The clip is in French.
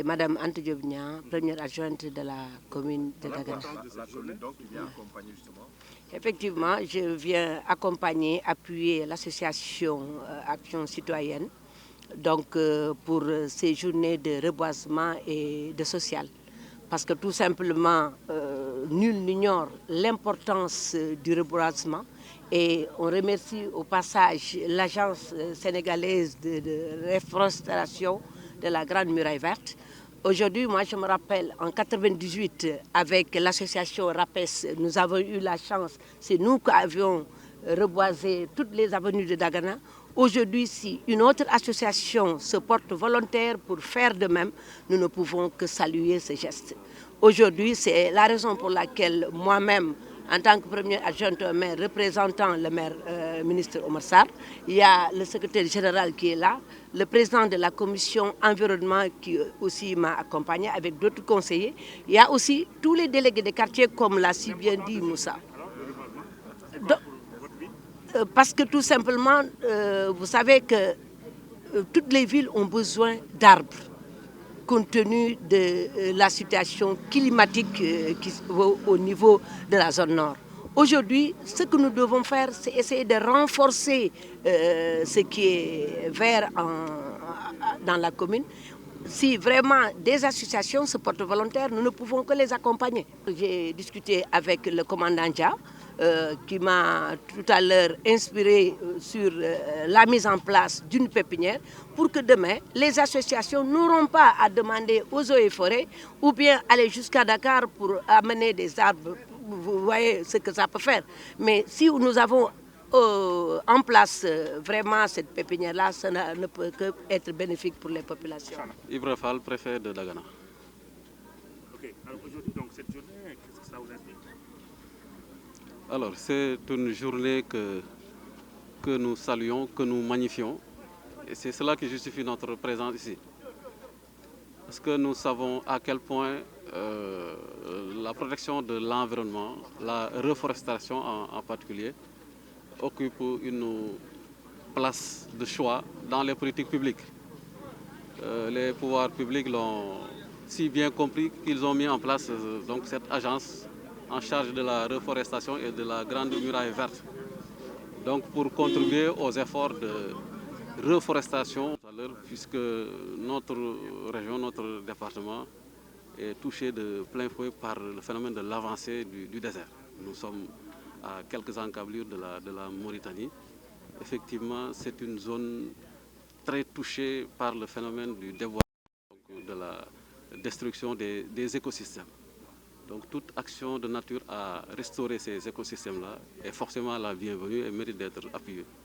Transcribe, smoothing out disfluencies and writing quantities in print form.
Madame Ante Diop Niang, première adjointe de la commune de Dagana. Effectivement, je viens accompagner, appuyer l'association Action Citoyenne pour ces journées de reboisement et de social. Parce que tout simplement, nul n'ignore l'importance du reboisement et on remercie au passage l'agence sénégalaise de reforestation de la Grande Muraille Verte. Aujourd'hui, moi je me rappelle, en 1998, avec l'association RAPES, nous avons eu la chance, c'est nous qui avions reboisé toutes les avenues de Dagana. Aujourd'hui, si une autre association se porte volontaire pour faire de même, nous ne pouvons que saluer ce geste. Aujourd'hui, c'est la raison pour laquelle moi-même, en tant que première adjointe au maire, représentant le maire ministre Omar Sarr, il y a le secrétaire général qui est là, le président de la commission environnement qui aussi m'a accompagné avec d'autres conseillers. Il y a aussi tous les délégués de quartier, comme l'a si bien dit Moussa. Parce que tout simplement, vous savez que toutes les villes ont besoin d'arbres, compte tenu de la situation climatique au niveau de la zone nord. Aujourd'hui, ce que nous devons faire, c'est essayer de renforcer ce qui est vert dans la commune. Si vraiment des associations se portent volontaires, nous ne pouvons que les accompagner. J'ai discuté avec le commandant Dia, qui m'a tout à l'heure inspiré sur la mise en place d'une pépinière pour que demain, les associations n'auront pas à demander aux eaux et forêts ou bien aller jusqu'à Dakar pour amener des arbres. Vous voyez ce que ça peut faire. Mais si nous avons en place vraiment cette pépinière-là, ça ne peut qu'être bénéfique pour les populations. Ibra Fall, préfet de Dagana. Ok, alors aujourd'hui, donc, cette journée, qu'est-ce que ça vous implique? Alors, c'est une journée que nous saluons, que nous magnifions. Et c'est cela qui justifie notre présence ici. Parce que nous savons à quel point la protection de l'environnement, la reforestation en particulier, occupe une place de choix dans les politiques publiques. Les pouvoirs publics l'ont si bien compris qu'ils ont mis en place donc cette agence en charge de la reforestation et de la Grande Muraille Verte. Donc pour contribuer aux efforts de reforestation, puisque notre région, notre département est touché de plein fouet par le phénomène de l'avancée du désert. Nous sommes à quelques encablures de la Mauritanie. Effectivement, c'est une zone très touchée par le phénomène du dévoiement, de la destruction des écosystèmes. Donc toute action de nature à restaurer ces écosystèmes-là est forcément la bienvenue et mérite d'être appuyée.